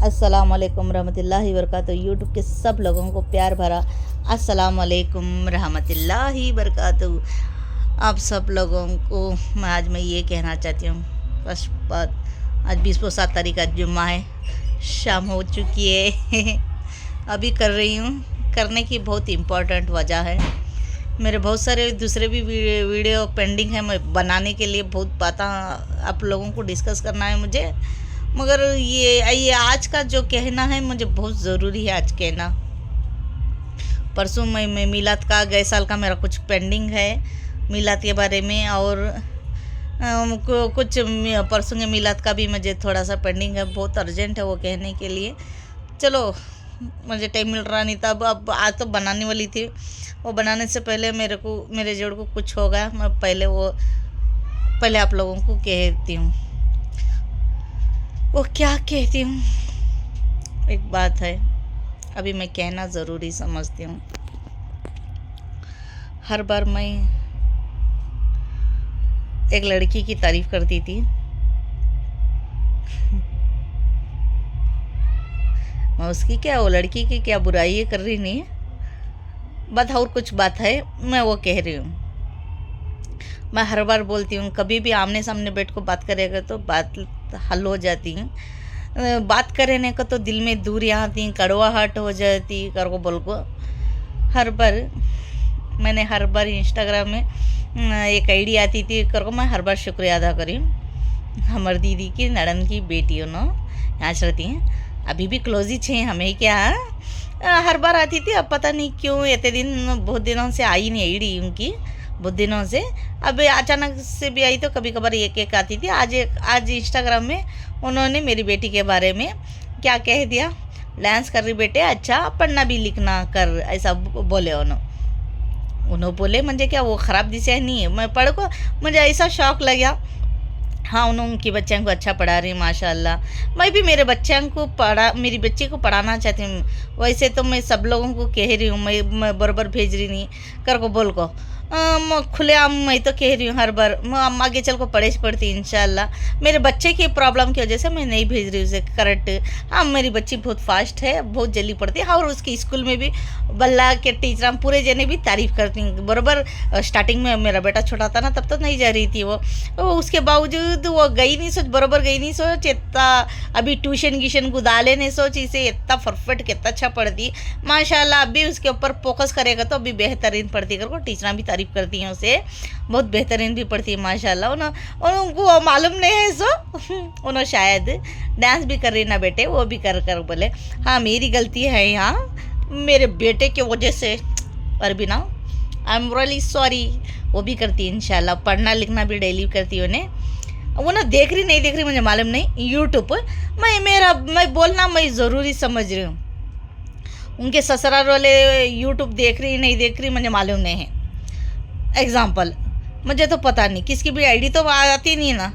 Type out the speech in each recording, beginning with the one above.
अस्सलाम वालेकुम रहमतुल्लाहि वबरकातुहू। यूट्यूब के सब लोगों को प्यार भरा अस्सलाम वालेकुम रहमतुल्लाहि वबरकातुहू। आप सब लोगों को मैं ये कहना चाहती हूँ, फर्स्ट बात, आज 20 तारीख का जुम्मा है, शाम हो चुकी है अभी कर रही हूँ। करने की बहुत इम्पोर्टेंट वजह है, मेरे बहुत सारे दूसरे भी वीडियो पेंडिंग है, मैं बनाने के लिए बहुत बातें आप लोगों को डिस्कस करना है मुझे, मगर ये आज का जो कहना है मुझे बहुत ज़रूरी है आज कहना। परसों मैं मिलाद का, गए साल का मेरा कुछ पेंडिंग है मिलाद के बारे में, और कुछ परसों के मिलाद का भी मुझे थोड़ा सा पेंडिंग है, बहुत अर्जेंट है वो कहने के लिए। चलो, मुझे टाइम मिल रहा नहीं था, अब आज तो बनाने वाली थी। वो बनाने से पहले मेरे जोड़ को कुछ होगा, मैं पहले आप लोगों को कहती हूँ। वो क्या कहती हूँ, एक बात है अभी मैं कहना ज़रूरी समझती हूँ। हर बार मैं एक लड़की की तारीफ़ करती थी, मैं उसकी क्या, वो लड़की की क्या बुराई कर रही नहीं है, बात और कुछ बात है, मैं वो कह रही हूँ। मैं हर बार बोलती हूँ, कभी भी आमने सामने बैठ को बात करेगा तो बात हल हो जाती है, बात करने का तो दिल में दूरियाँ आती, कड़वाहट हो जाती कर को बोल को। मैंने हर बार इंस्टाग्राम में एक आईडी आती थी कर को, मैं हर बार शुक्रिया अदा करी हमारी दीदी की नड़न की बेटी यहाँ रहती हैं, अभी भी क्लोज ही छे हमें क्या। हर बार आती थी, अब पता नहीं क्यों इतने दिन बहुत दिनों से आई नहीं आईडी उनकी, बहुत दिनों से। अब अचानक से भी आई तो कभी कभार एक आती थी। आज इंस्टाग्राम में उन्होंने मेरी बेटी के बारे में क्या कह दिया, डांस कर रही बेटे, अच्छा पढ़ना भी लिखना कर, ऐसा बोले उन्होंने बोले। मुझे क्या वो ख़राब दिशा नहीं है, मैं पढ़ को मुझे ऐसा शौक़ लगा। हाँ, उनकी बच्चों को अच्छा पढ़ा रही माशाल्लाह। मैं भी मेरे मेरी बच्ची को पढ़ाना चाहती हूँ। वैसे तो मैं सब लोगों को कह रही हूँ, मैं बराबर भेज रही नहीं कर को बोल को, खुलेआम मैं तो कह रही हूँ हर बार, मैं आगे चल को पढ़ती इंशाल्लाह। मेरे बच्चे की प्रॉब्लम की वजह से मैं नहीं भेज रही उसे करेक्ट। हाँ, मेरी बच्ची बहुत फास्ट है, बहुत जल्दी पढ़ती है, और उसके स्कूल में भी बल्ला के टीचर पूरे जने भी तारीफ़ करती हैं बराबर। स्टार्टिंग में मेरा बेटा छोटा था ना, तब तो नहीं जा रही थी वो, उसके बावजूद वो गई नहीं सोच, बराबर गई नहीं सोच, इतना अभी ट्यूशन को डाले नहीं सोच, इसे इतना परफेक्ट कितना अच्छा पढ़ती माशाल्लाह। अभी उसके ऊपर फोकस करेगा तो अभी बेहतरीन पढ़ती कर को, टीचर भी तारीफ़ करती हैं उसे, बहुत बेहतरीन भी पढ़ती है माशाल्लाह। उनको मालूम नहीं है सो उन्होंने शायद डांस भी कर रही ना बेटे, वो भी कर बोले हाँ मेरी गलती है यहाँ मेरे बेटे की वजह से, पर भी ना आई एम रियली सॉरी। वो भी करती है इंशाल्लाह, पढ़ना लिखना भी डेली करती है उन्हें। वो ना देख रही नहीं देख रही मुझे मालूम नहीं, यूट्यूब मैं बोलना मैं ज़रूरी समझ रही हूँ। उनके ससुराल वाले यूट्यूब देख रही नहीं देख रही मुझे मालूम नहीं है। एग्ज़ाम्पल मुझे तो पता नहीं, किसकी भी आईडी तो आती नहीं ना,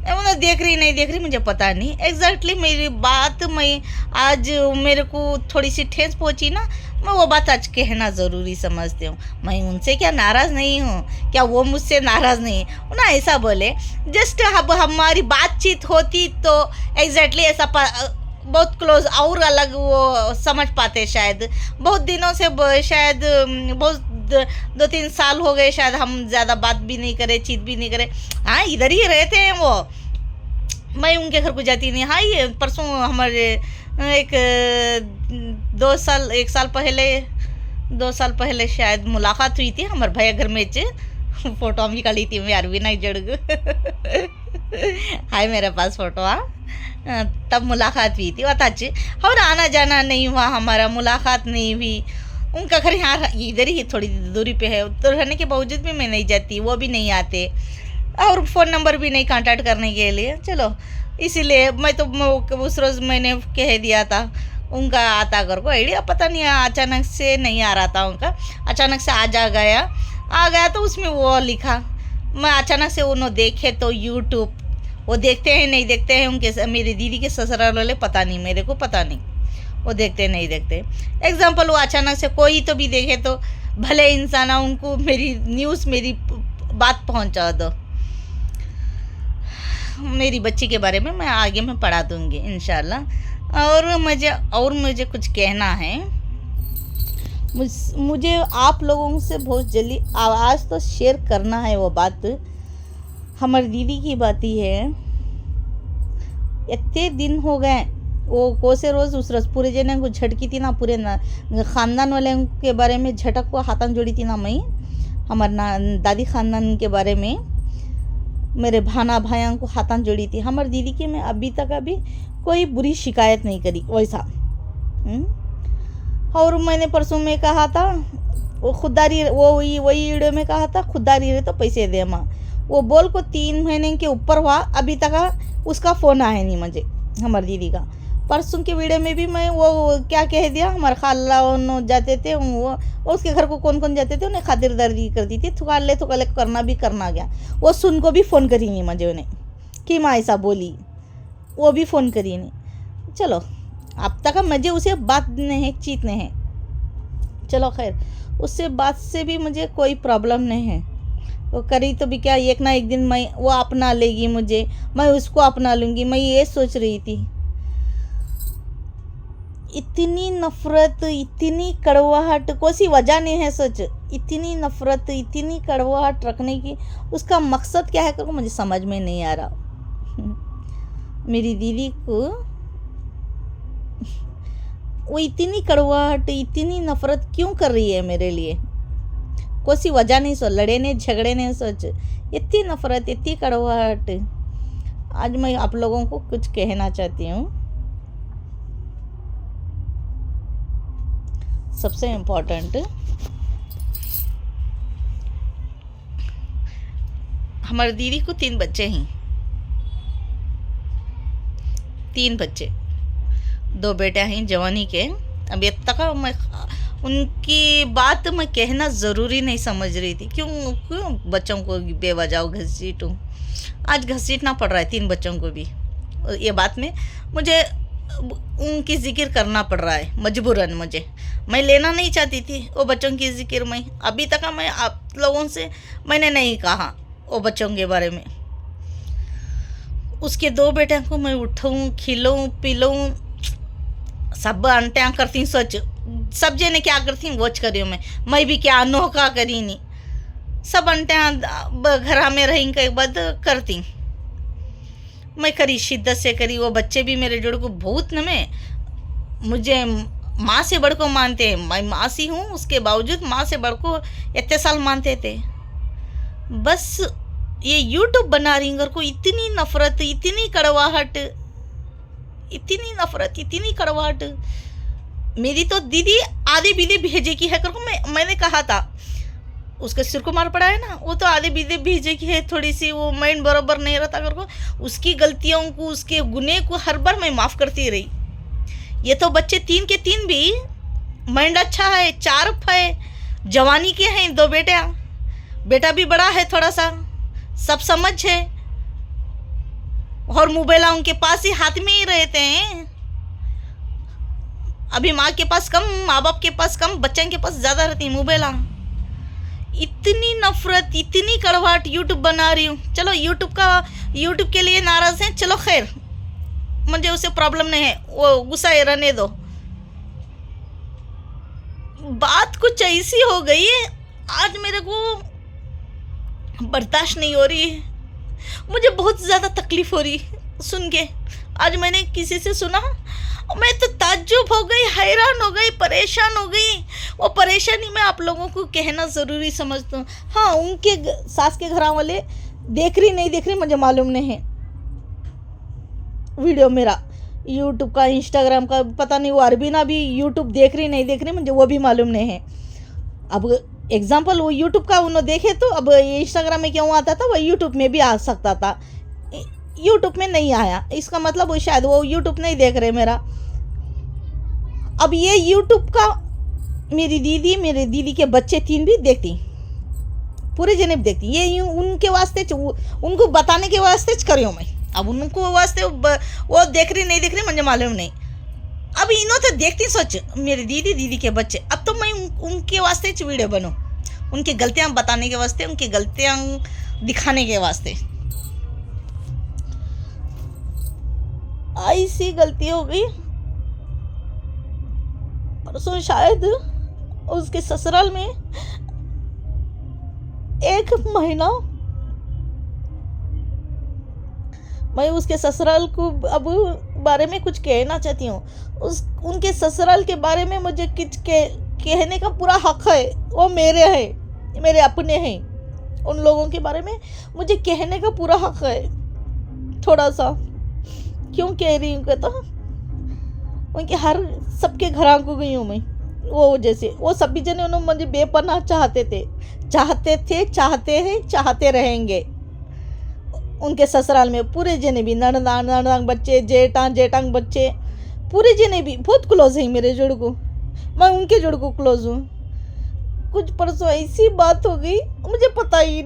वो देख रही नहीं देख रही मुझे पता नहीं एग्जैक्टली। मेरी बात मैं आज मेरे को थोड़ी सी ठेस पहुंची ना, मैं वो बात आज कहना ज़रूरी समझती हूँ। मैं उनसे क्या नाराज़ नहीं हूँ, क्या वो मुझसे नाराज़ नहीं है ना, ऐसा बोले जस्ट अब हमारी बातचीत होती तो एग्जैक्टली ऐसा बहुत क्लोज और अलग वो समझ पाते। शायद बहुत दिनों से, शायद बहुत 2-3 साल हो गए शायद हम ज़्यादा बात भी नहीं करे, चीत भी नहीं करे। हाँ, इधर ही रहते हैं वो, मैं उनके घर को जाती नहीं। हाँ, ये परसों हमारे एक 1 साल पहले शायद मुलाकात हुई थी हमारे भैया घर में, फ़ोटो भी काली थी मैं अरवी नहीं जड़ हाय मेरे पास फ़ोटो। तब मुलाकात हुई थी बहुत अच्छी, और आना जाना नहीं हुआ हमारा, मुलाकात नहीं हुई। उनका घर यहाँ इधर ही थोड़ी दूरी पे है, तो रहने के बावजूद भी मैं नहीं जाती, वो भी नहीं आते, और फ़ोन नंबर भी नहीं कांटेक्ट करने के लिए। चलो इसीलिए मैं तो उस रोज़ मैंने कह दिया था उनका आता कर को आइडिया, पता नहीं अचानक से नहीं आ रहा था उनका, अचानक से आ गया तो उसमें वो लिखा। मैं अचानक से उन्होंने देखे तो यूट्यूब, वो देखते हैं नहीं देखते हैं उनके मेरी दीदी के ससुराल वाले, पता नहीं, मेरे को पता नहीं वो देखते नहीं देखते। एग्जाम्पल वो अचानक से कोई तो भी देखे तो भले इंसान उनको मेरी न्यूज़ मेरी बात पहुंचा दो। मेरी बच्ची के बारे में मैं आगे मैं पढ़ा दूँगी इंशाल्लाह। और मुझे कुछ कहना है। मुझे आप लोगों से बहुत जल्दी आवाज़ तो शेयर करना है। वो बात हमारी दीदी की बात ही है। इतने दिन हो गए वो कोसे रोज़ उस रोज़ पूरे जने को झटकी थी ना, पूरे ना ख़ानदान वाले के बारे में झटक को हाथन जोड़ी थी ना। मैं हमारे ना दादी ख़ानदान के बारे में मेरे भाना भाइयों को हाथन जोड़ी थी। हमारी दीदी की मैं अभी कोई बुरी शिकायत नहीं करी वैसा। और मैंने परसों में कहा था वो खुददारी, वो वही वीडियो में कहा था खुददारी रहे तो पैसे दे माँ। वो बोल को 3 महीने के ऊपर हुआ, अभी तक उसका फ़ोन आया नहीं मुझे हमारी दीदी का। परसों के वीडियो में भी मैं वो क्या कह दिया, हमारे खाला जाते थे वो उसके घर को कौन कौन जाते थे उन्हें खातिरदारी कर दी थी। थुकाले करना भी करना गया। वो सुन को भी फ़ोन करी नहीं मुझे उन्हें कि माँ ऐसा बोली, वो भी फ़ोन करी नहीं। चलो अब तक मुझे उसे बात नहीं चीत नहीं है। चलो खैर, उससे बात से भी मुझे कोई प्रॉब्लम नहीं है। वो करी तो भी क्या, एक ना एक दिन मैं वो अपना लेगी मुझे, मैं उसको अपना लूँगी। मैं ये सोच रही थी। इतनी नफ़रत, इतनी कड़वाहट, कोई सी वजह नहीं है सच। इतनी नफ़रत, इतनी कड़वाहट रखने की उसका मकसद क्या है करके मुझे समझ में नहीं आ रहा। मेरी दीदी को वो इतनी कड़वाहट, इतनी नफ़रत क्यों कर रही है मेरे लिए? कोई सी वजह नहीं सोच, लड़े ने झगड़े ने सोच, इतनी नफ़रत, इतनी कड़वाहट। आज मैं आप लोगों को कुछ कहना चाहती हूँ। सबसे इम्पोर्टेंट, हमारी दीदी को 3 बच्चे हैं। 3 बच्चे, 2 बेटे हैं जवानी के। अभी तक मैं उनकी बात मैं कहना ज़रूरी नहीं समझ रही थी। क्यों बच्चों को बेवजह घसीटूँ। आज घसीटना पड़ रहा है 3 बच्चों को भी। ये बात में मुझे उनकी जिक्र करना पड़ रहा है मजबूरन। मैं लेना नहीं चाहती थी वो बच्चों की जिक्र। मैं अभी तक मैं आप लोगों से मैंने नहीं कहा वो बच्चों के बारे में। उसके 2 बेटे को मैं उठाऊँ, खिलाऊँ, पिलाऊँ, सब अंटियाँ करती सोच। सब जने क्या करती वोच करी मैं भी क्या अनोखा करी नहीं। सब अंटियाँ घर में रही के बाद करती मैं करी, शिद्दत से करी। वो बच्चे भी मेरे जोड़ को बहुत न में मुझे माँ से बढ़ को मानते हैं। मैं माँ सी हूँ, उसके बावजूद माँ से बढ़ को इतने साल मानते थे। बस ये यूट्यूब बना रही घर को इतनी नफ़रत, इतनी कड़वाहट, इतनी नफ़रत, इतनी कड़वाहट। मेरी तो दीदी आधे बीधे भेजे की है करको मैंने कहा था। उसके सिर को मार पड़ा है ना, वो तो आधे बीधे भेजे की है। थोड़ी सी वो माइंड बराबर नहीं रहता करको, उसकी गलतियों को, उसके गुने को हर बार मैं माफ़ करती रही। ये तो बच्चे 3 के 3 भी माइंड अच्छा है, 4 है, जवानी के हैं 2 बेटे। बेटा भी बड़ा है थोड़ा सा, सब समझ है। और मोबाइल उनके पास ही हाथ में ही रहते हैं। अभी माँ के पास कम, माँ बाप के पास कम, बच्चों के पास ज़्यादा रहती है मोबाइल। इतनी नफ़रत, इतनी कड़वाहट यूट्यूब बना रही हूँ। चलो यूट्यूब के लिए नाराज़ हैं, चलो खैर, मुझे उससे प्रॉब्लम नहीं है, वो गुस्सा रहने दो। बात कुछ ऐसी हो गई है आज मेरे को बर्दाश्त नहीं हो रही है। मुझे बहुत ज़्यादा तकलीफ़ हो रही सुन के। आज मैंने किसी से सुना, मैं तो ताज्जुब हो गई, हैरान हो गई, परेशान हो गई। वो परेशानी मैं आप लोगों को कहना ज़रूरी समझता हूँ। हाँ, उनके सास के घर वाले देख रही नहीं देख रही मुझे मालूम नहीं है। वीडियो मेरा यूट्यूब का, इंस्टाग्राम का, पता नहीं वो अरबीना भी यूट्यूब देख रही नहीं देख रही मुझे वो भी मालूम नहीं है। अब एग्जाम्पल वो यूट्यूब का उन्होंने देखे तो अब इंस्टाग्राम में क्यों आता था, वो यूट्यूब में भी आ सकता था। यूट्यूब में नहीं आया, इसका मतलब वो शायद वो यूट्यूब नहीं देख रहे मेरा। अब ये यूट्यूब का मेरे दीदी के बच्चे 3 भी देखती, पूरे जने देखती। ये उनके वास्ते, उनको बताने के वास्ते कर रही हूँ मैं। अब उनको वास्ते वो देख रही नहीं देख रही मुझे मालूम नहीं। अब इन्हों तो देखती सोच मेरी दीदी के बच्चे। अब तो मैं उनके वास्ते वीडियो बनूँ, उनकी गलतियाँ बताने के वास्ते, उनकी गलतियाँ दिखाने के वास्ते। ऐसी गलती हो गई परसों शायद उसके ससुराल में 1 महीना, मैं उसके ससुराल को अब बारे में कुछ कहना चाहती हूँ। उनके ससुराल के बारे में मुझे कुछ कहने का पूरा हक है। वो मेरे हैं, मेरे अपने हैं। उन लोगों के बारे में मुझे कहने का पूरा हक है। थोड़ा सा क्यों कह रही हूँ कहता, उनके हर सबके घर को गई हूँ मैं। वो जैसे वो सभी जने उन्होंने मुझे बेपनाह चाहते थे, चाहते हैं, चाहते रहेंगे। उनके ससुराल में पूरे जने भी ननदांग बच्चे, जेठांग बच्चे, पूरे जने भी बहुत क्लोज हैं मेरे जोड़ को। मैं उनके जोड़ को क्लोज हूँ। कुछ परसों ऐसी बात हो गई, मुझे पता ही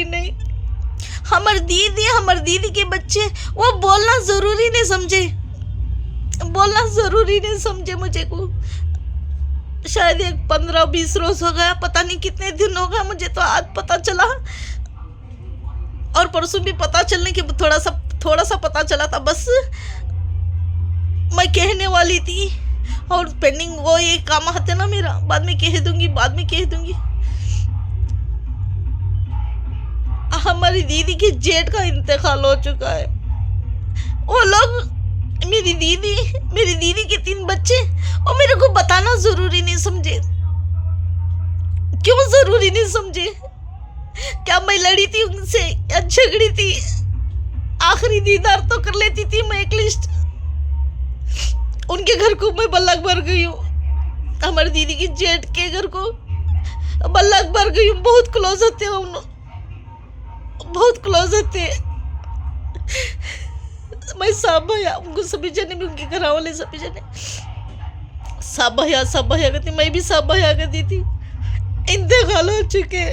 नहीं। हमार दीदी के बच्चे वो बोलना जरूरी नहीं समझे मुझे को। शायद 15-20 रोज हो गया, पता नहीं कितने दिन हो गया। मुझे तो आज पता चला, और परसों भी पता चलने के थोड़ा सा पता चला था। बस मैं कहने वाली थी, और पेंडिंग वो ये काम आते ना मेरा, बाद में कह दूंगी। हमारी दीदी के जेठ का इंतकाल हो चुका है। वो लोग मेरी दीदी के 3 बच्चे, और मेरे को बताना जरूरी नहीं समझे। क्यों जरूरी नहीं समझे? क्या मैं लड़ी थी उनसे या झगड़ी थी? आखिरी दीदार तो कर लेती थी मैं एटलीस्ट। उनके घर को मैं बल्लक भर गई हूँ। हमारी दीदी की जेठ के घर को बल्लक भर गई हूँ। बहुत क्लोज होते। मैं सब भैया, उनको सभी जने भी, उनके घर वाले सभी जने सब भैया कहती, मैं भी सब भैया कहती थी। इंतकाल हो चुके।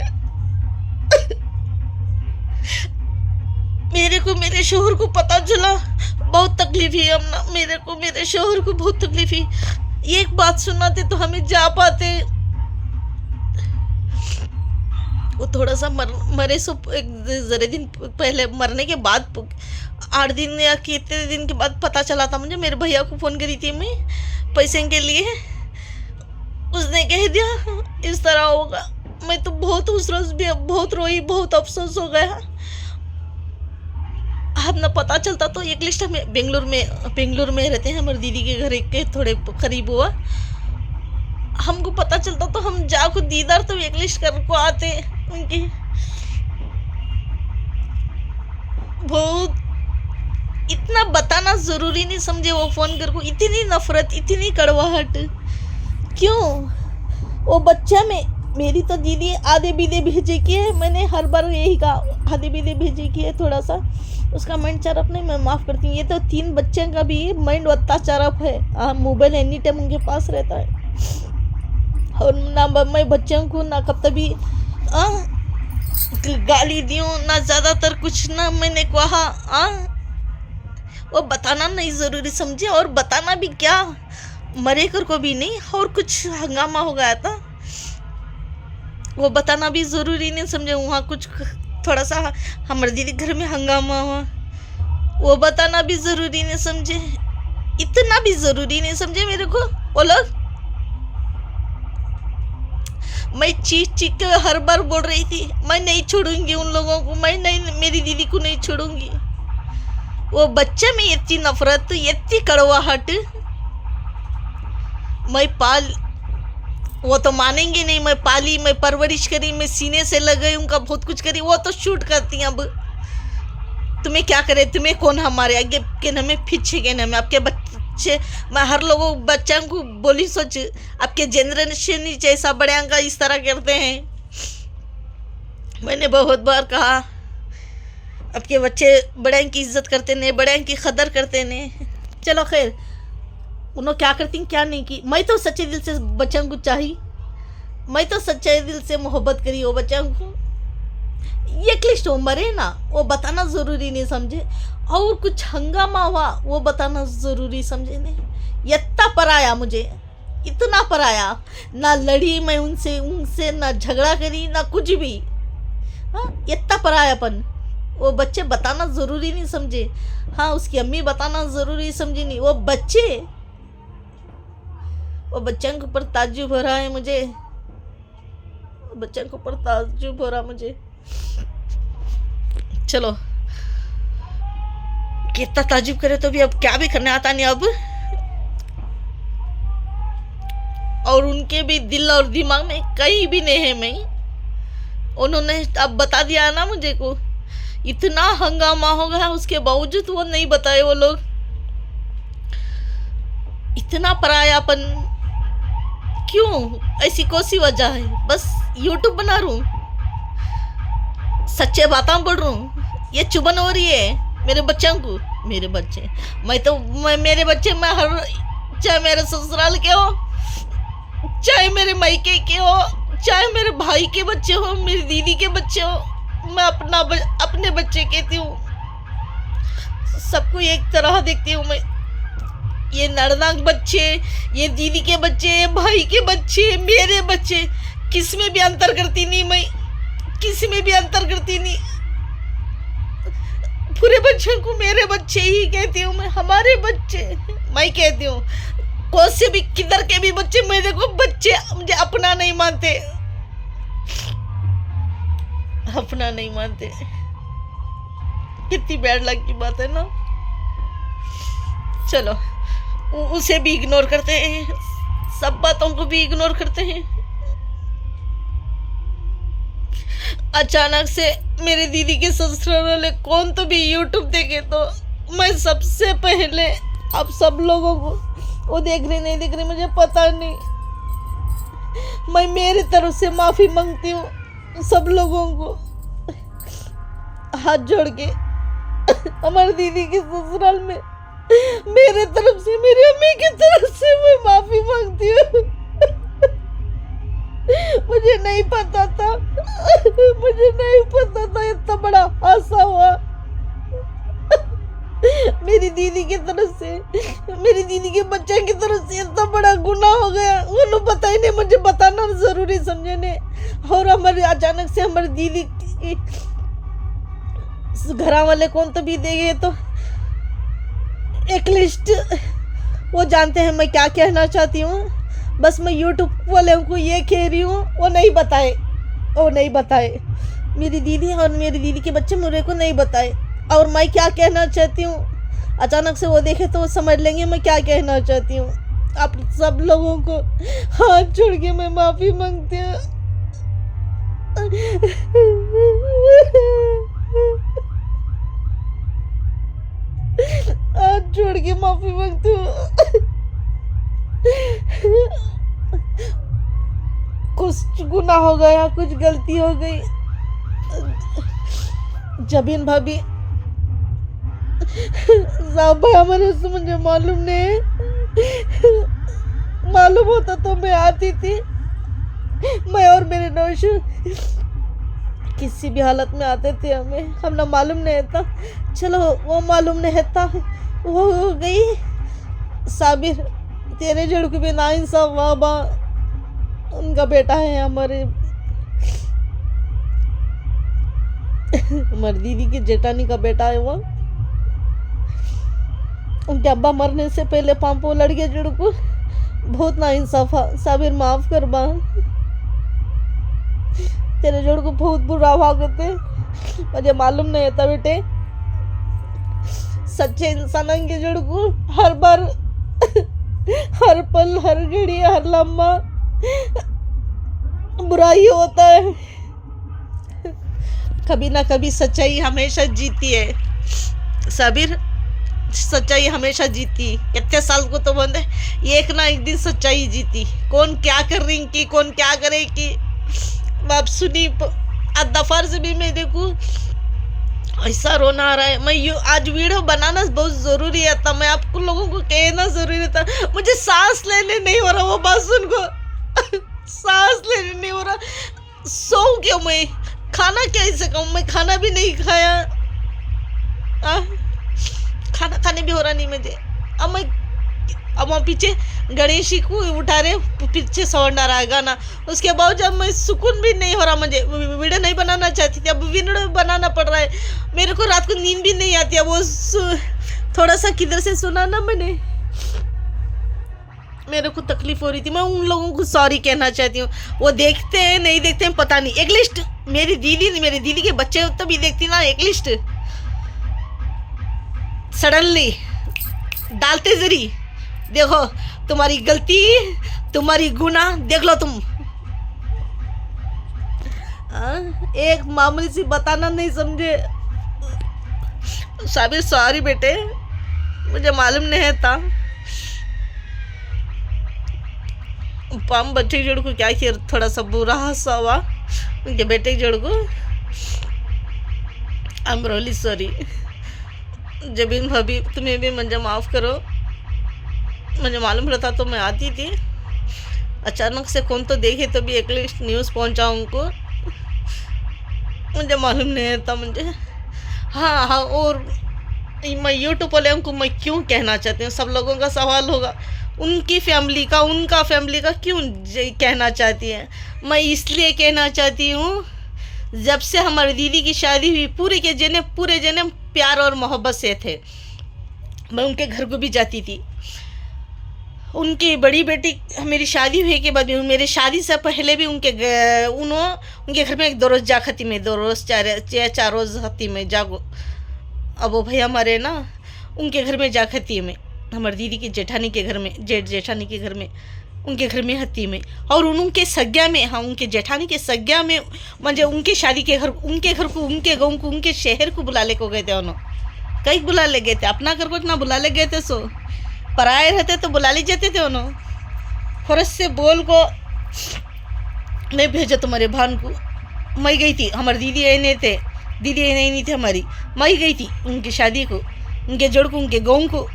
मेरे शोहर को पता चला, बहुत तकलीफ हुई। मेरे शोहर को बहुत तकलीफ हुई। एक बात सुनाते तो हमें जा पाते। वो थोड़ा सा मरे सो जरे दिन पहले, मरने के बाद 8 दिन या कितने दिन के बाद पता चला था मुझे। मेरे भैया को फ़ोन करी थी मैं पैसे के लिए। उसने कह दिया इस तरह होगा। मैं तो बहुत उस रोज भी बहुत रोई, बहुत अफसोस हो गया। अब ना पता चलता तो एक लिस्ट हमें बेंगलुरु में रहते हैं, हमारी दीदी के घर के थोड़े करीब हुआ। हमको पता चलता तो हम जाकर दीदार तो एक लिस्ट कर को आते उनकी। बहुत इतना बताना जरूरी नहीं समझे। वो फोन कर को इतनी नफरत, इतनी कड़वाहट क्यों? वो बच्चा में मेरी तो दीदी आधे बीधे भेजे की है। मैंने हर बार यही कहा, आधे बीधे भेजे की है। थोड़ा सा उसका माइंड चारप नहीं, मैं माफ़ करती हूँ। ये तो 3 बच्चे का भी माइंड वत्ता चारप है। मोबाइल एनी टाइम उनके पास रहता है, और ना मैं बच्चों को ना कब तभी गाली दी हूँ, ना ज़्यादातर कुछ ना मैंने कहा। वो बताना नहीं ज़रूरी समझे, और बताना भी क्या, मरे कर को भी नहीं। और कुछ हंगामा हो गया था, वो बताना भी ज़रूरी नहीं समझे। वहाँ कुछ थोड़ा सा हमारे दीदी घर में हंगामा हुआ, वो बताना भी ज़रूरी नहीं समझे। इतना भी ज़रूरी नहीं समझे मेरे को वो लोग। मैं चीख के हर बार बोल रही थी, मैं नहीं छोड़ूंगी उन लोगों को, मैं नहीं, मेरी दीदी को नहीं छोड़ूंगी। वो बच्चे में इतनी नफरत, इतनी कड़वाहट। वो तो मानेंगे नहीं। मैं पाली, मैं परवरिश करी, मैं सीने से लगाई, उनका बहुत कुछ करी। वो तो शूट करती हैं। अब तुम्हें क्या करे, तुम्हें कौन हमारे आगे के नाम में, पीछे के नाम में। आपके बच्चे, मैं हर लोगों बच्चों को बोली सोच, आपके जनरेशन ही जैसा बड़े का इस तरह करते हैं। मैंने बहुत बार कहा, आपके बच्चे बड़े की इज्जत करते ने, बड़े की कदर करते ने। चलो खैर, उन्होंने क्या करती क्या नहीं की। मैं तो सच्चे दिल से बच्चों को चाहिए, मैं तो सच्चे दिल से मोहब्बत करी वो बच्चों को। एक लिस्ट उम्र है ना, वो बताना ज़रूरी नहीं समझे। और कुछ हंगामा हुआ, वो बताना ज़रूरी समझे नहीं। इतना पराया मुझे, इतना पराया। ना लड़ी मैं उनसे ना झगड़ा करी, ना कुछ भी। हाँ, इतना परायापन वो बच्चे बताना ज़रूरी नहीं समझे, हाँ उसकी अम्मी बताना ज़रूरी समझी नहीं, वो बच्चों के ऊपर ताज्जुब हो रहा है मुझे, बच्चों के ऊपर ताज्जुब हो रहा मुझे। चलो कितना ताज्जुब करे तो भी अब क्या भी करने आता नहीं अब। और उनके भी दिल और दिमाग में कहीं भी नहीं है मैं, उन्होंने अब बता दिया ना मुझे को, इतना हंगामा हो गया उसके बावजूद वो नहीं बताए वो लोग। इतना परायापन क्यों, ऐसी कौन सी वजह है? बस यूट्यूब बना रहा हूँ, सच्चे बातें बोल रहा हूँ, ये चुभन हो रही है मेरे बच्चों को। मेरे बच्चे मेरे बच्चे मैं हर, चाहे मेरे ससुराल के हो, चाहे मेरे मायके के हो, चाहे मेरे भाई के बच्चे हो, मेरी दीदी के बच्चे हो, मैं अपने बच्चे कहती हूँ, सबको एक तरह देखती हूँ मैं। ये नड़नाक बच्चे, ये दीदी के बच्चे, भाई के बच्चे, मेरे बच्चे, किस में भी अंतर करती नहीं मैं, किसी में भी अंतर करती नहीं। पूरे बच्चों को मेरे बच्चे ही कहती हूँ मैं, हमारे बच्चे मैं कहती हूँ। कौन से भी किधर के भी बच्चे मेरे को बच्चे मुझे अपना नहीं मानते, अपना नहीं मानते। कितनी बैड लक की बात है ना। चलो उसे भी इग्नोर करते हैं, सब बातों को भी इग्नोर करते हैं। अचानक से मेरे दीदी के ससुराल वाले कौन तो भी यूट्यूब देखे तो मैं सबसे पहले आप सब लोगों को, वो देख रहे नहीं देख रहे मुझे पता नहीं, मैं मेरी तरफ से माफी मांगती हूँ सब लोगों को, हाथ जोड़ के। हमारी दीदी के ससुराल में मेरे तरफ से, मेरी अम्मी की तरफ से मैं माफी मांगती हूँ। मुझे नहीं पता था, मुझे नहीं पता था इतना बड़ा हादसा हुआ मेरी दीदी की तरफ से, मेरी दीदी के बच्चे की तरफ से इतना बड़ा गुनाह हो गया। उन्होंने पता ही नहीं, मुझे बताना जरूरी समझे ने। और हमारे अचानक से हमारी दीदी की घर वाले कौन तो भी देंगे तो एक लिस्ट, वो जानते हैं मैं क्या कहना चाहती हूँ। बस मैं यूट्यूब वाले को ये कह रही हूँ, वो नहीं बताए मेरी दीदी और मेरी दीदी के बच्चे मेरे को नहीं बताए। और मैं क्या कहना चाहती हूँ, अचानक से वो देखे तो वो समझ लेंगे मैं क्या कहना चाहती हूँ। आप सब लोगों को हाथ जोड़ के मैं माफ़ी मांगती हूँ। हाथ जोड़ के माफ़ी मांगती हूँ। कुछ गुनाह हो गया, कुछ गलती हो गई। जबीन भाभी, साहब भाई हमारे से मुझे मालूम नहीं, मालूम होता तो मैं आती थी। मैं और मेरे नौशु किसी भी हालत में आते थे, हम ना मालूम नहीं था। चलो वो मालूम नहीं था, वो हो गई। साबिर तेरे जड़ को भी ना इंसाफ वाबा, उनका बेटा है हमारे दीदी की जेठानी का बेटा है वो। उनके अब्बा मरने से पहले पांपो लड़ गए जड़ को, बहुत ना इंसाफ। साबिर माफ कर बा, तेरे जोड़ को बहुत बुरा भाग थे, मुझे मालूम नहीं था बेटे। सच्चे इंसान के जोड़ को हर बार, हर पल, हर घड़ी, हर लम्हा बुराई होता है। कभी ना कभी सच्चाई हमेशा जीती है साबिर, सच्चाई हमेशा जीती। कितने साल को तो बंद है, एक ना एक दिन सच्चाई जीती। कौन क्या कर रही की, कौन क्या करेगी, आप सुनी। दफार से भी मैं देखूं ऐसा रोना आ रहा है। मैं आज वीडियो बनाना बहुत ज़रूरी है था, मैं आपको लोगों को कहना ज़रूरी था। मुझे सांस लेने नहीं हो रहा, वो बात सुन को सांस लेने नहीं हो रहा। सो क्यों मैं, खाना कैसे खाऊं, मैं खाना भी नहीं खाया, खाना खाने भी हो रहा नहीं मुझे। अब मैं अब वहाँ पीछे गणेश जी को उठा रहे, पीछे साउंड आ रहा है गाना। उसके बाद जब मैं सुकून भी नहीं हो रहा, मुझे वीडियो नहीं बनाना चाहती थी, अब वीडियो बनाना पड़ रहा है। मेरे को रात को नींद भी नहीं आती है। वो थोड़ा सा किधर से सुना ना मैंने, मेरे को तकलीफ हो रही थी। मैं उन लोगों को सॉरी कहना चाहती हूँ। वो देखते हैं नहीं देखते हैं पता नहीं। एक लिस्ट मेरी दीदी के बच्चे तो भी देखती ना, एक लिस्ट सडनली डालते जरी, देखो तुम्हारी गलती, तुम्हारी गुनाह देख लो तुम। एक मामूली सी बताना नहीं समझे। साबिर सॉरी बेटे, मुझे मालूम नहीं था। पाम बच्चे के जोड़ को क्या किया, थोड़ा सा बुरा हादसा हुआ उनके बेटे के जोड़ को। I am really sorry. Jabeen भाभी तुम्हें भी मुझे माफ़ करो। मुझे मालूम रहता तो मैं आती थी। अचानक से कौन तो देखे तो भी एक लिस्ट न्यूज़ पहुंचा उनको, मुझे मालूम नहीं था मुझे। हाँ, और मैं यूट्यूब वाले को मैं क्यों कहना चाहती हूँ, सब लोगों का सवाल होगा, उनकी फैमिली का, उनका फैमिली का क्यों कहना चाहती है। मैं इसलिए कहना चाहती हूँ, जब से हमारी दीदी की शादी हुई पूरे जने प्यार और मोहब्बत से थे। मैं उनके घर को भी जाती थी। उनकी बड़ी बेटी मेरी शादी हुई के बाद भी, मेरी शादी से पहले भी उनके घर में एक 2 रोज़ जा खती में, 2 रोज़ 4 रोज़ हती में जागो। अब वो भैया हमारे ना उनके घर में जा खती में, हमारी दीदी की जेठानी के घर में, जेठानी के घर में, उनके घर में हती में। और उनके सग्या में, हाँ उनके जेठानी के सग्या में, मुझे उनके शादी के घर, उनके घर को, उनके गाँव को, उनके शहर को बुला ले को गए थे। उन्होंने कहीं बुला ले गए थे, अपना घर को इतना बुला ले गए थे। सो पराए रहते तो बुला ले जाते थे उन्होंने। फरस से बोल को नहीं भेजा तुम्हारे भान को। मैं गई थी, हमारी दीदी नहीं थे, दीदी नहीं थे हमारी। मैं गई थी उनकी शादी को, उनके जोड़ को, उनके गाँव को,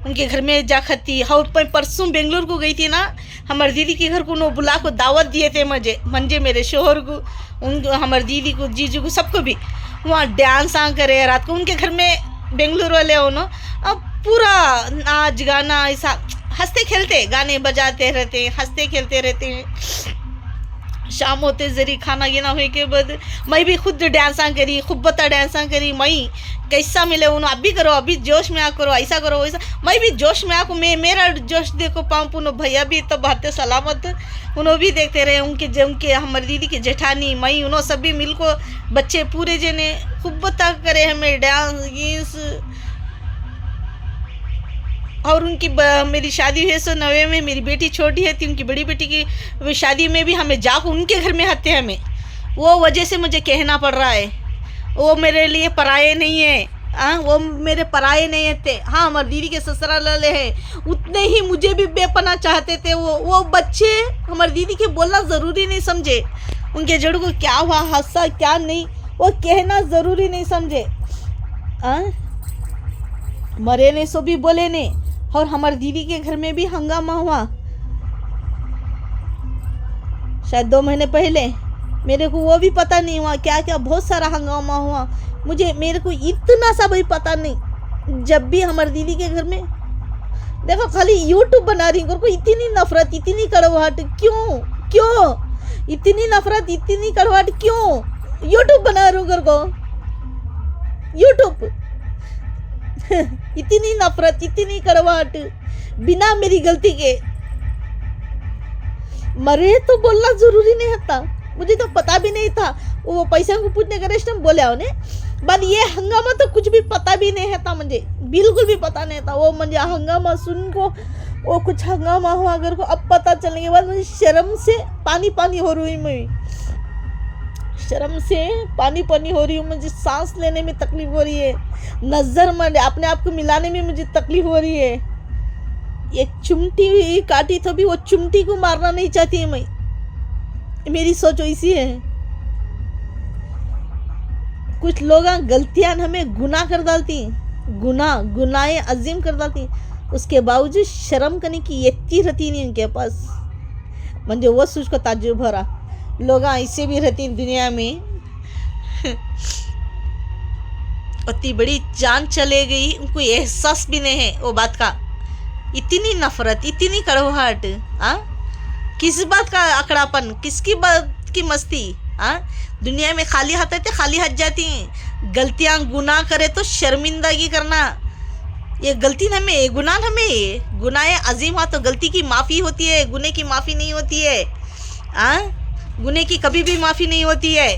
उनके घर में जा खती। और परसों बेंगलोर को गई थी ना, हमारी दीदी के घर को नो बुला को दावत दिए थे मुझे मेरे शोहर को, हमारी दीदी को, जीजू को, सबको भी। वहाँ डांस करे रात को उनके घर में, बेंगलोर वाले हो ना। अब पूरा नाच गाना ऐसा हंसते खेलते, गाने बजाते रहते हैं, हंसते खेलते रहते हैं। शाम होते जरी खाना गिना हुए के बाद मैं भी खुद डांसा करी, खूब बता डांसा करी। मैं कैसा मिले उन्होंने, अभी करो, अभी जोश में आ करो, ऐसा करो वैसा। मैं भी जोश में आको, मेरा जोश देखो पाऊँ पुनो। भैया भी तब भाते सलामत, उन्होंने भी देखते रहे। उनके हमारी दीदी की जेठानी, मैं, उन्होंने सभी मिल को, बच्चे पूरे जने खूब बता करे हमें डांस। और उनकी मेरी शादी हुई 1990 में, मेरी बेटी छोटी है थी, उनकी बड़ी बेटी की शादी में भी हमें जाकर उनके घर में आते हैं हमें। वो वजह से मुझे कहना पड़ रहा है, वो मेरे लिए पराये नहीं है। वो मेरे पराये नहीं थे। हाँ, हमारी दीदी के ससुराल वाले हैं, उतने ही मुझे भी बेपना चाहते थे। वो बच्चे हमारी दीदी के बोलना ज़रूरी नहीं समझे, उनके जड़ को क्या हुआ, हादसा क्या नहीं, वो कहना ज़रूरी नहीं समझे। मरे ने सो भी बोले ने। और हमारी दीदी के घर में भी हंगामा हुआ शायद 2 महीने पहले, मेरे को वो भी पता नहीं हुआ क्या क्या, बहुत सारा हंगामा हुआ। मेरे को इतना सा भी पता नहीं। जब भी हमारी दीदी के घर में देखो, खाली यूट्यूब बना रही हूँ, इतनी नफरत, इतनी कड़वाहट क्यों इतनी नफरत, इतनी कड़वाहट क्यों? यूट्यूब बना रही हूँ को, यूट्यूब इतनी नफरत, इतनी कड़वाहट बिना मेरी गलती के। मरे तो बोलना जरूरी नहीं था, मुझे तो पता भी नहीं था। वो पैसा को पूछने का रेस्ट बोले उन्हें, बट ये हंगामा तो कुछ भी पता भी नहीं था मुझे, बिल्कुल भी पता नहीं था। वो मुझे हंगामा सुन को, वो कुछ हंगामा हुआ अगर को, अब पता चलने के बाद मुझे शर्म से पानी हो रही, मैं शर्म से पानी हो रही हूँ। मुझे सांस लेने में तकलीफ हो रही है, नज़र में अपने आप को मिलाने में मुझे तकलीफ हो रही है। एक चिमटी काटी तो भी वो चिमटी को मारना नहीं चाहती है मैं, मेरी सोच ऐसी है। कुछ लोग गलतियां हमें गुनाह कर डालती, गुनाहे अजीम कर डालती, उसके बावजूद शर्म करने की इतनी रहती नहीं उनके पास। मुझे वो सोच को ताज्जुब हो रहा, लोग ऐसे भी रहती दुनिया में। इतनी बड़ी जान चले गई, उनको एहसास भी नहीं है वो बात का। इतनी नफरत, इतनी कड़वाहट, हाँ? किस बात का अकड़ापन, किसकी बात की मस्ती, हाँ? दुनिया में खाली हाथ आते खाली हाथ जाती हैं। गलतियाँ गुनाह करे तो शर्मिंदगी करना, ये गलती न में गुनाह न में, गुनाह अजीम तो गलती की माफ़ी होती है, गुने की माफ़ी नहीं होती है, हाँ? गुने की कभी भी माफ़ी नहीं होती है।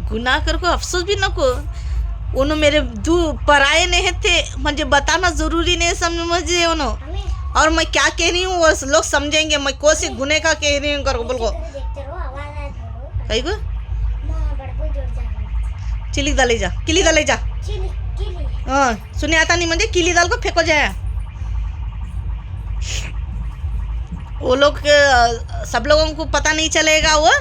गुनाह कर को अफसोस भी न को, उन्होंने मेरे पराये नहीं थे, मुझे बताना ज़रूरी नहीं समझे उन्होंने, और मैं क्या कह रही हूँ वो लोग समझेंगे मैं कौन से गुने का कह रही हूँ कर बोल को कहीं को चिली डाले जा, किली डाले जा, हाँ सुने आता नहीं मुझे, किली दाल को फेंको जाए। वो लोग सब लोगों को पता नहीं चलेगा वो,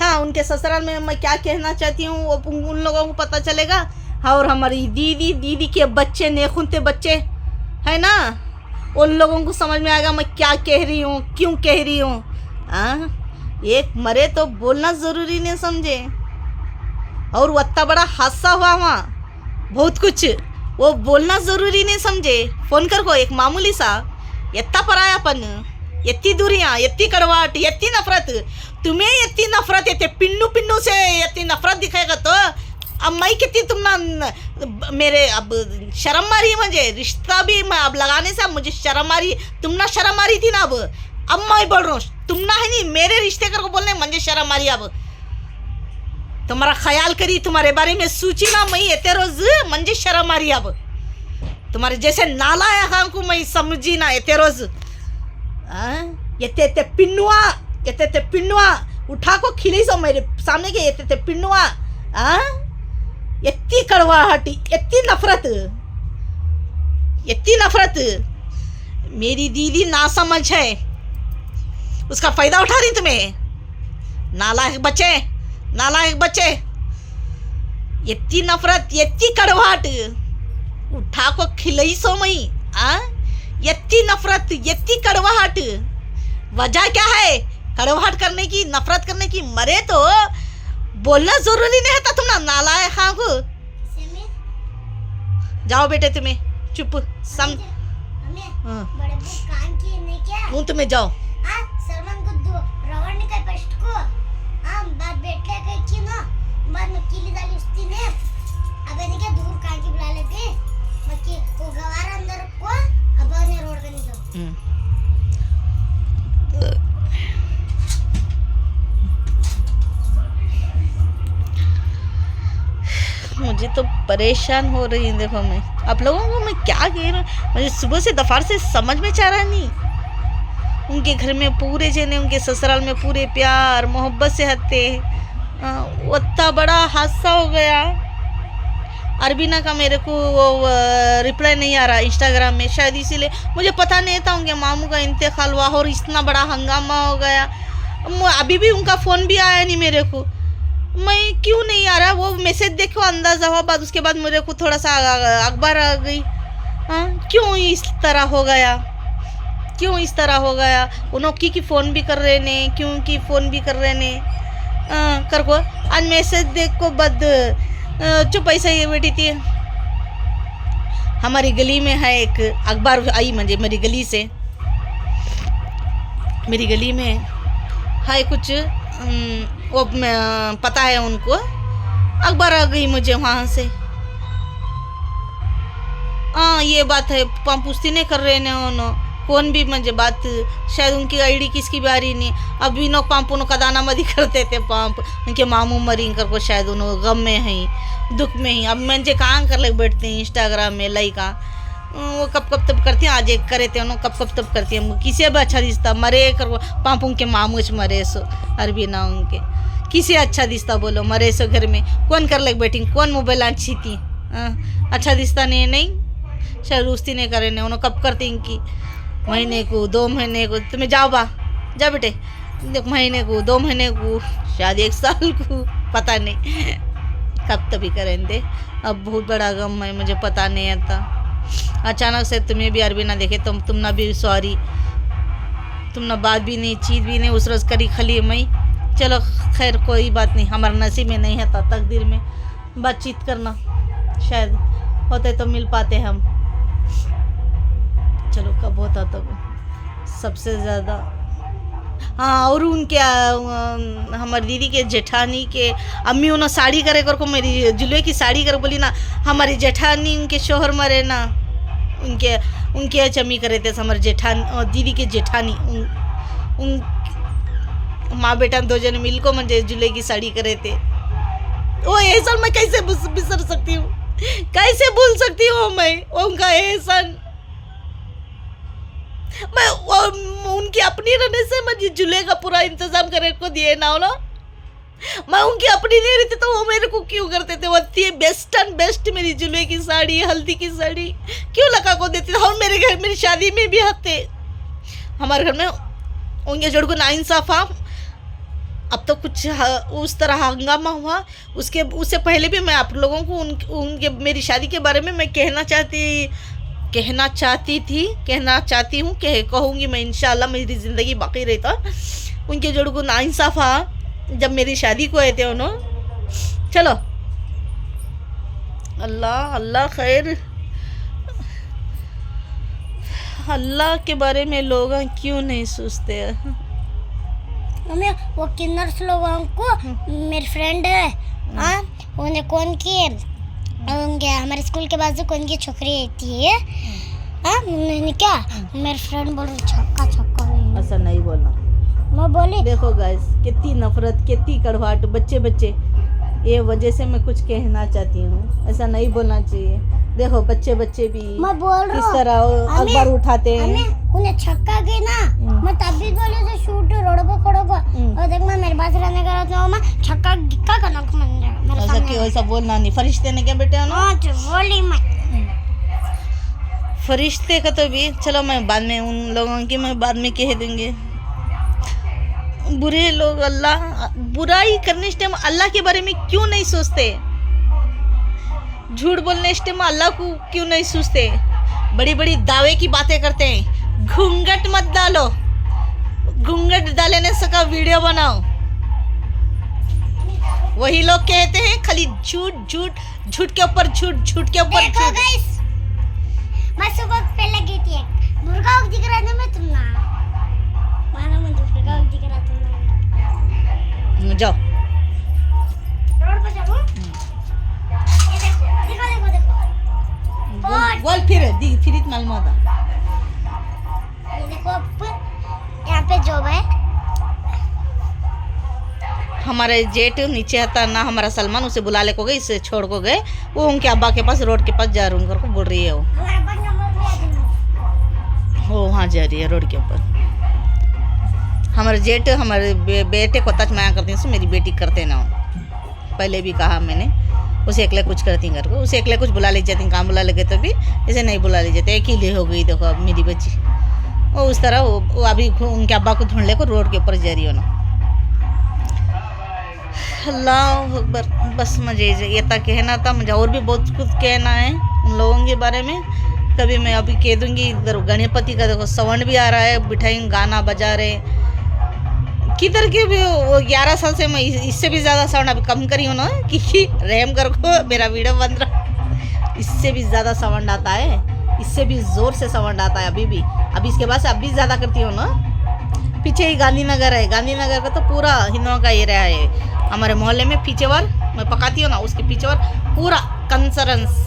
हाँ उनके ससुराल में मैं क्या कहना चाहती हूँ वो उन लोगों को पता चलेगा। हाँ और हमारी दीदी के बच्चे नेखुनते बच्चे है ना, उन लोगों को समझ में आएगा मैं क्या कह रही हूँ, क्यों कह रही हूँ। हाँ एक मरे तो बोलना ज़रूरी नहीं समझे, और वो इतना बड़ा हादसा हुआ वहाँ, बहुत कुछ वो बोलना ज़रूरी नहीं समझे। फ़ोन कर को एक मामूली सा इतना परायापन, इतनी दूरियाँ, इतनी कड़वाहट, इतनी नफरत, तुम्हें इतनी नफरत इतने पिन्नू से इतनी नफरत दिखाएगा तो अब मैं कितनी तुम ना मेरे अब शर्म मारी मुझे, रिश्ता भी मैं अब लगाने से अब मुझे शर्म मारी, तुम ना शर्म मारी थी ना, अब मैं बोल रहा हूँ तुम ना है नहीं मेरे रिश्ते कर को बोलने मुझे शर्म मारी। अब तुम्हारा ख्याल करी, तुम्हारे बारे में सोची ना मैं इतने रोज मुझे शर्म मारी। अब तुम्हारे जैसे नालायक को मैं समझी ना इतने रोज, इतने पिन्नुआ उठा को खिले सो मेरे सामने के इतने पिन्नुआ, इतनी कड़वाहट, इतनी नफरत। मेरी दीदी ना समझ है, उसका फायदा उठा रही तुम्हें, नालायक बच्चे, इतनी नफरत, इतनी कड़वाहट उठा को खिलाई सो मई, इतनी नफरत, इतनी कड़वाहट। वजह क्या है कड़वाहट करने की, नफरत करने की? मरे तो बोलना जरूरी नहीं था, तुम ना नालायक खां को। जाओ बेटे तुम्हें चुप सम हूँ तुम्हें जाओ मुझे तो परेशान हो रही है। देखो मैं आप लोगों को मैं क्या कह रहा हूँ, मुझे सुबह से दोपहर से समझ में चाह रहा नहीं। उनके घर में पूरे जने, उनके ससुराल में पूरे प्यार मोहब्बत से हंसते, इतना बड़ा हादसा हो गया। अरबीना का मेरे को वो रिप्लाई नहीं आ रहा इंस्टाग्राम में, शायद इसीलिए मुझे पता नहीं था उनके मामू का इंतकाल हुआ और इतना बड़ा हंगामा हो गया। अभी भी उनका फ़ोन भी आया नहीं मेरे को, मैं क्यों नहीं आ रहा वो मैसेज देखो अंदाज़ा हुआ। बाद उसके बाद मेरे को थोड़ा सा अखबार आ गई, क्यों इस तरह हो गया, उन्होंने की फ़ोन भी कर रहे ने, क्योंकि फ़ोन भी कर रहे ने कर को आज मैसेज देख को बद चुप ऐसा ही बैठी थी। हमारी गली में है एक अखबार आई, मुझे मेरी गली में है कुछ वो पता है उनको, अखबार आ गई मुझे वहाँ से। ये बात है, पूछती नहीं कर रहे ने उन्होंने कौन भी मुझे बात, शायद उनकी आईडी किसकी भी आ रही नहीं। अभी नो पाम्प उन्हों का दाना मदी करते थे, पाम्प उनके मामू मरी कर को शायद उन्होंने गम में ही दुख में ही। अब मुझे कहाँ कर ले बैठते हैं इंस्टाग्राम में लाइका, वो कब तब करती हैं, आज एक करे थे उन्होंने कब तब करती हैं। किसी भी अच्छा दिखता मरे कर पाम्प उनके मामूच मरे सो, अरबी ना उनके किसे अच्छा दिखता बोलो, मरे सो घर में कौन कर ले बैठी, कौन मोबाइल अच्छी थी, अच्छा दिखता नहीं शायद रुस्ती नहीं करे ने उन्होंने कब करती इनकी महीने को 2 महीने को। तुम्हें जाओ जा बेटे, देख महीने को 2 महीने को शायद 1 साल को, पता नहीं कब तभी करेंगे। अब बहुत बड़ा गम है, मुझे पता नहीं आता। अचानक से तुम्हें भी अरबी ना देखे तो तुम ना भी सॉरी, तुम ना बात भी नहीं, चीज़ भी नहीं उस रोज़ करी खली मई। चलो खैर कोई बात नहीं, हमारे नसीब में नहीं है, तकदीर में बातचीत करना, शायद होते तो मिल पाते हम। कब होता तब सबसे ज़्यादा। हाँ, और उनके हमारी दीदी के जेठानी के अम्मी उन्होंने साड़ी करे कर को मेरी जुलवे की साड़ी कर बोली ना, हमारी जेठानी उनके शोहर मरे ना, उनके उनके चमी करे थे हमारे जेठान दीदी के जेठानी उन माँ बेटा दो जने मिल को मुझे जुले की साड़ी करे थे। वो एहसान मैं कैसे बिसर सकती हूँ, कैसे भूल सकती हूँ मैं उनका एहसान। मैं उनकी अपनी रहने से मैं जुले का पूरा इंतजाम करे को दिए ना हो ना, मैं उनकी अपनी नहीं रहती तो वो मेरे को क्यों करते थे। वो थी बेस्ट एंड बेस्ट मेरी जुले की साड़ी, हल्दी की साड़ी क्यों लगा को देती थी। और मेरे घर मेरी शादी में भी हक थे हमारे घर में उनके जोड़ को नाइंसाफा। अब तो कुछ उस तरह हंगामा हुआ, उससे पहले भी मैं आप लोगों को उनके मेरी शादी के बारे में मैं कहना चाहती हूँ, कहूँगी मैं इंशाल्लाह मेरी ज़िंदगी बाकी रहता। उनके जोड़ को नाइंसाफा जब मेरी शादी को आए थे उन्होंने। चलो अल्लाह अल्लाह खैर, अल्लाह के बारे में लोग क्यों नहीं सोचते। मम्मी वो किन्नर्स लोगों को मेरी फ्रेंड है, हाँ उन्हें कौन की उनके हमारे स्कूल के बाजू कौन की छोकरी थी है, हाँ उन्होंने क्या मेरी फ्रेंड बोल रही छक्का नहीं, ऐसा नहीं बोलना। मैं बोली देखो गाइस कितनी नफरत कितनी कड़वाहट, बच्चे ये वजह से मैं कुछ कहना चाहती हूँ, ऐसा नहीं बोलना चाहिए। देखो बच्चे भी मैं बोल रहा किस तरह अखबार उठाते हैं। उन्हें छक्का गई ना, मैं तब भी बोले थे शूट रोड पर खड़ो को, और देख मैं मेरे पास रहने का रहता हूँ, मैं छक्का क्या करना को मन मेरे ऐसा क्यों, ऐसा बोलना नहीं। फरिश्ते ने क्या बेटे ना, हाँ बोली मैं फरिश्ते का तो भी चलो मैं बाद में उन लोगों की मैं बाद में कह दूंगी। बुरे लोग अल्लाह बुराई करने टाइम अल्लाह के बारे में क्यों नहीं सोचते, झूठ बोलने टाइम अल्लाह को क्यों नहीं सोचते, बड़ी बड़ी दावे की बातें करते हैं। घूंघट मत डालो, घूंघट डालने से का वीडियो बनाओ। वही लोग कहते हैं खाली झूठ के ऊपर झूठ के ऊपर देखो गाइस, मैं सुबह पहले गई थी मुर्गा दिख रहा था, मैं तुम ना मानो मुझे मुर्गा दिख रहा था। जाओ रोड पर जाओ, ये देखो बोल फिर मालूम होता। ये देखो यहाँ पे जॉब है। हमारे जेठ नीचे आता ना, हमारा सलमान उसे बुला ले को गए, इसे छोड़ को गए, वो उनके अब्बा के पास रोड के पास जा रही हूँ को बोल रही है। वो वहाँ जा रही है रोड के ऊपर। हमारे जेठ हमारे बेटे को तच माया करती हैं, मेरी बेटी करते ना। पहले भी कहा मैंने, उसे अकेले कुछ करती घर को, उसे अकेले कुछ बुला ले जाती, काम बुला लगे तो भी इसे नहीं बुला ले जाते। अकेले हो गई देखो अब मेरी बच्ची, वो उस तरह वो अभी उनके अब्बा को ढूंढ ले को रोड के ऊपर जा रही हो ना। अल्लाह अकबर, बस मुझे ये तक कहना था। मुझे और भी बहुत कुछ कहना है उन लोगों के बारे में, कभी मैं अभी कह दूंगी। इधर गणपति का देखो साउंड भी आ रहा है, बिठाई गाना बजा रहे किधर के भी। वो 11 साल से मैं इससे भी ज़्यादा साउंड अभी कम करी हूँ ना, क्योंकि रहम कर को मेरा वीडियो बंद रहा। इससे भी ज़्यादा साउंड आता है, इससे भी ज़ोर से साउंड आता है अभी भी। अभी इसके बाद से अभी ज़्यादा करती हूँ ना। पीछे ही गांधीनगर है, गांधीनगर का तो पूरा हिंदुओं का एरिया है। हमारे मोहल्ले में पीछे वार मैं पकाती हूँ ना, उसके पीछे वार पूरा कंसरंस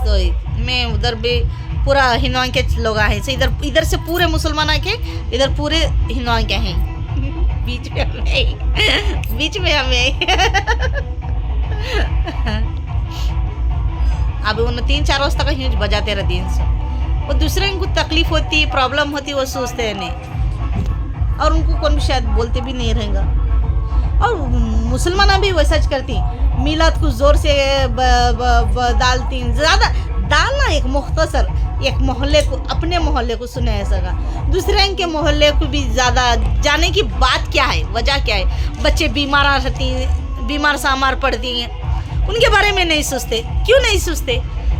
में उधर भी पूरा हिंदुओं के लोग आए हैं। इधर से पूरे मुसलमान के, इधर पूरे हिंदुओं के हैं। बीच में हमें अभी उन्हें 3-4 रोज तक ह्यूज बजाते रहती हैं। वो दूसरे को तकलीफ होती, प्रॉब्लम होती, वो सोचते हैं नहीं, और उनको कौन भी शायद बोलते भी नहीं रहेगा। और मुसलमान भी वैसा करती, मिलाद को जोर से डालती, ज़्यादा डालना एक मुख्तसर, एक मोहल्ले को, अपने मोहल्ले को सुने ऐसा का, दूसरे के मोहल्ले को भी ज़्यादा जाने की बात क्या है, वजह क्या है। बच्चे बीमार रहती हैं, बीमार सामार पड़ती हैं, उनके बारे में नहीं सोचते। क्यों नहीं सोचते?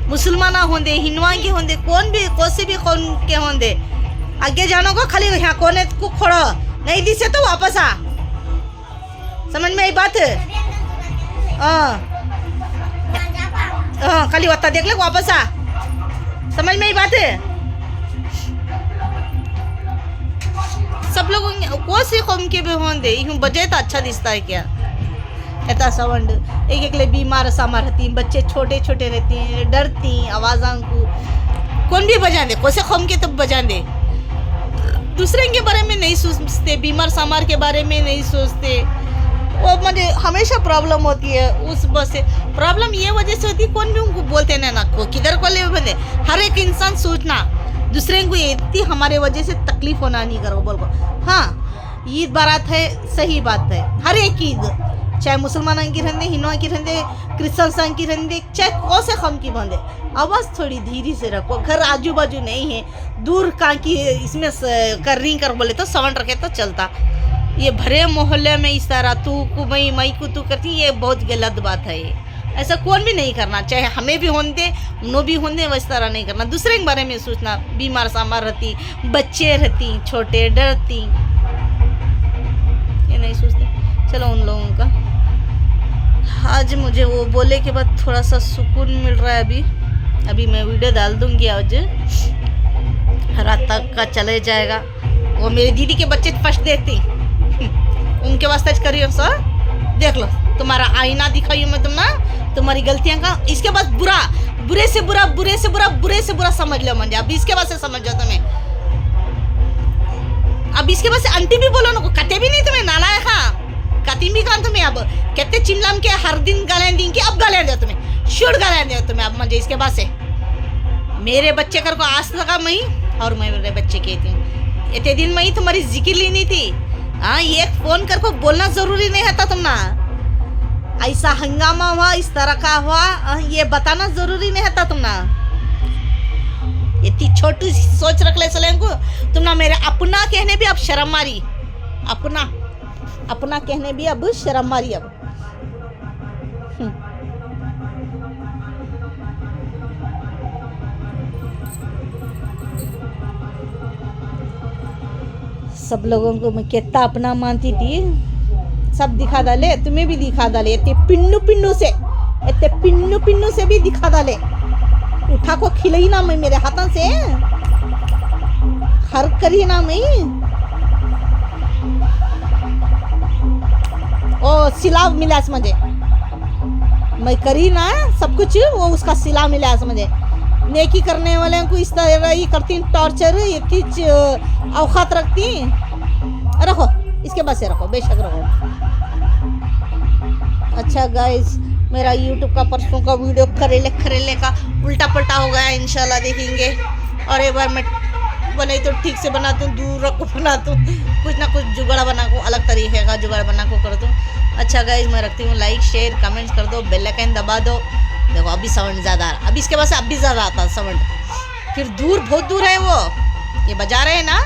मुसलमान होंदे, हिंदुआ के होंदे, कौन भी कोई भी कौन के होंदे, आगे जानो को खाली यहाँ कोने को खोड़ो, नहीं दिसे तो वापस आ। समझ में आई बात? खाली वत्ता देख ले वापस आ। समझ में आई बात है? लोग को से कौम के भी होंगे यूं बजे तो अच्छा दिखता है क्या ऐसा साउंड एक एक ले बीमार सामार रहती बच्चे छोटे छोटे रहते हैं डरती आवाज़ों को कौन भी बजा दे कोसे कौम के तो बजा दे दूसरे के बारे में नहीं सोचते बीमार सामार के बारे में नहीं सोचते वो मुझे हमेशा प्रॉब्लम होती है उस बस से प्रॉब्लम ये वजह से होती है कौन भी उनको बोलते ना ना को किधर को ले बंदे हर एक इंसान सोचना दूसरे को इतनी हमारे वजह से तकलीफ होना नहीं करो बोल को हाँ ईद बारात है सही बात है हर एक ईद चाहे मुसलमान की रहने हिंदुओं की रहने क्रिश्चियन की रहने चाहे कौन से कम की बंदे आवाज़ थोड़ी धीरे से रखो घर आजू बाजू नहीं है दूर कहाँ की इसमें कर रही कर बोले तो साउंड रखे तो चलता ये भरे मोहल्ले में इस तरह तू को मई को तू करती ये बहुत गलत बात है ये ऐसा कौन भी नहीं करना चाहे हमें भी होने उन्हों भी होने वैसे तरह नहीं करना दूसरे के बारे में सोचना बीमार सामार रहती बच्चे रहती छोटे डरती ये नहीं सोचते चलो उन लोगों का आज मुझे वो बोले के बाद थोड़ा सा सुकून मिल रहा है अभी मैं वीडियो डाल दूंगी आज रात तक का चले जाएगा वो मेरी दीदी के बच्चे फर्स्ट देखती उनके वास्ते करियो सर देख लो तुम्हारा आईना दिखाई मैं तुम ना तुम्हारी गलतियां का इसके बाद बुरे से बुरा समझ लो मंजे अब इसके बाद से समझ जाओ तुम्हें अब इसके बाद से आंटी भी बोलो ना कते भी नहीं तुम्हें नाला है हाँ कती भी कहा तुम्हें अब कहते चिमलाम के हर दिन गालें दी अब गालें दो तुम्हें शुड गालें दो तुम्हें अब मुझे इसके बाद से मेरे बच्चे कर को आस लगा मैं और मैं मेरे बच्चे कहती हूँ इतने दिन में ही तुम्हारी जिक्र लेनी थी हाँ ये फोन कर को बोलना जरूरी नहीं है था तुम ना ऐसा हंगामा हुआ इस तरह का हुआ ये बताना जरूरी नहीं है था तुम ना इतनी छोटी सोच रख ले सलें को तुम ना मेरे अपना कहने भी अब शर्म मारी अपना कहने भी अब शर्म मारी अब सब लोगों को मैं कितना अपना मानती थी सब दिखा डाले तुम्हें भी दिखा डाले इतने पिन्नू से भी दिखा डाले उठा को खिलाई ना मैं मेरे हाथों से हर करी ना मैं ओ सिला मिला मुझे मैं करी ना सब कुछ वो उसका सिला मिला मुझे नेकी करने वाले को इस तरह ही करती टॉर्चर इतनी औकात रखती रखो इसके बाद से रखो बेशक रखो अच्छा गाइस मेरा यूट्यूब का परसों का वीडियो खरेले का उल्टा पलटा हो गया इंशाल्लाह देखेंगे और एक बार मैं बनाई तो ठीक से बनाती हूँ दूर रखो बनाती हूँ कुछ ना कुछ जुगाड़ बना को अलग तरीके का जुगाड़ बना को कर दूँ अच्छा गाइस मैं रखती हूँ लाइक शेयर कमेंट्स कर दो बेल आइकन दबा दो देखो अभी साउंड ज़्यादा आ रहा अभी इसके बाद से अभी ज़्यादा आता साउंड फिर बहुत दूर है वो ये बजा रहे हैं ना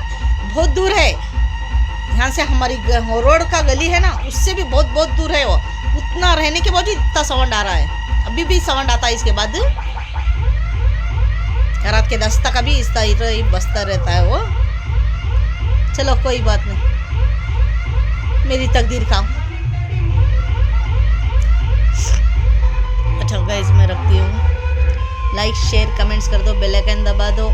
बहुत दूर है यहाँ से हमारी रोड का गली है ना उससे भी बहुत दूर है वो उतना रहने के बाद ही इतना साउंड आ रहा है अभी भी साउंड आता है इसके बाद रात के 10 तक अभी इस तरह ही बजता रहता है वो चलो कोई बात नहीं मेरी तकदीर का अच्छा गाइस मैं रखती हूँ लाइक शेयर कमेंट्स कर दो बेल आइकन दबा दो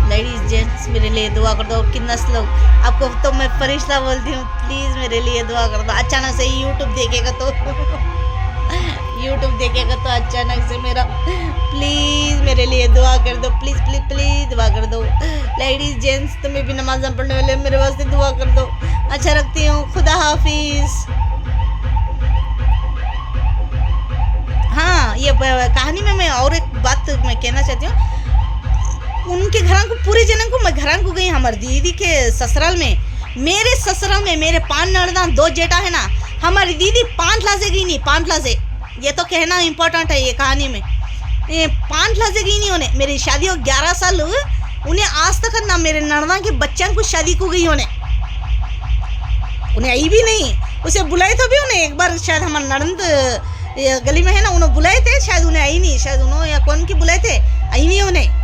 लेडीज जेंट्स मेरे लिए दुआ कर दो कितना लोग आपको तो मैं फरिश्ता बोलती हूँ प्लीज़ मेरे लिए दुआ कर दो अचानक से यूट्यूब देखेगा तो अचानक से मेरा प्लीज़ मेरे लिए दुआ कर दो प्लीज़ दुआ कर दो लेडीज जेंट्स तुम्हें भी नमाज़ पढ़ने वाले मेरे वास्ते दुआ कर दो अच्छा रखती हूँ खुदा हाफिज़ हाँ ये कहानी में मैं और एक बात मैं कहना चाहती हूँ उनके घर को पूरे जन को मैं घर को गई हमारी दीदी के ससुराल में मेरे ससुराल में मेरे 5 नड़दा 2 जेठा है ना हमारी दीदी 5 लाजे गई नहीं 5 लाजे ये तो कहना इम्पोर्टेंट है ये कहानी में 5 लाजे गई नहीं उन्हें मेरी शादी हो 11 साल उन्हें आज तक ना मेरे नड़दा के बच्चों को शादी को गई उन्हें आई भी नहीं उसे बुलाए तो भी उन्हें एक बार शायद हमारे नड़द गली में है ना उन्हें बुलाए थे शायद उन्हें आई नहीं शायद उन्होंने या कौन की बुलाए थे आई नहीं उन्हें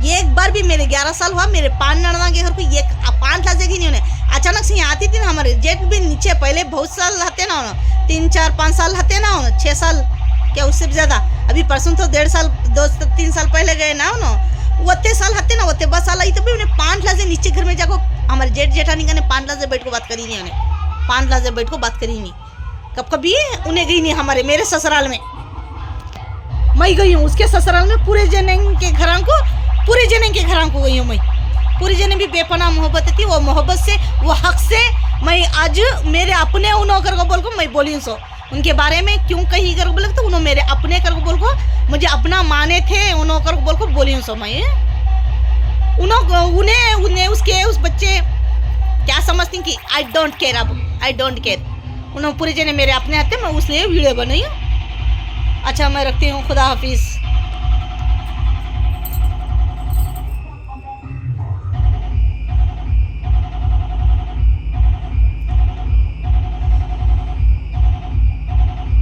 ये एक बार भी मेरे 11 साल हुआ मेरे 5 नड़दा के घर को ये 5 लाजे की नहीं उन्हें अचानक से यहाँ आती थी ना हमारे जेठ भी नीचे पहले बहुत साल रहते ना 3 4 5 साल रहते ना 6 साल क्या उससे भी ज़्यादा अभी परसों तो 1.5 साल 2 3 साल पहले गए ना उन्होंने वो 6 साल हते ना होते 10 साल आई तो भी उन्हें 5 लाख से नीचे घर में जाको हमारे जेठ जेठानी का ने 5 लाख से बैठ को बात करी नहीं, उन्हें 5 लाख से बैठ को बात करी नहीं, कभी उन्हें गई नहीं। हमारे मेरे ससुराल में मैं गई हूँ, उसके ससुराल में पूरे जने के घरों को गई हूँ मैं। पूरी जने भी बेपनाह मोहब्बत थी, वो मोहब्बत से वो हक से मैं आज मेरे अपने उन्हों कर को बोल को मैं बोली सो उनके बारे में क्यों कही कर बोल तो उन्होंने मेरे अपने कर को बोल को मुझे अपना माने थे, उन्हों कर को बोल को बोली सो मैं उन्हें उसके उस बच्चे क्या समझती कि आई डोंट केयर, अब आई डोंट केयर। उन्होंने पूरे जने मेरे अपने आते, मैं उसलिए वीडियो बनाई हूँ। अच्छा मैं रखती हूँ, खुदा हाफिज़।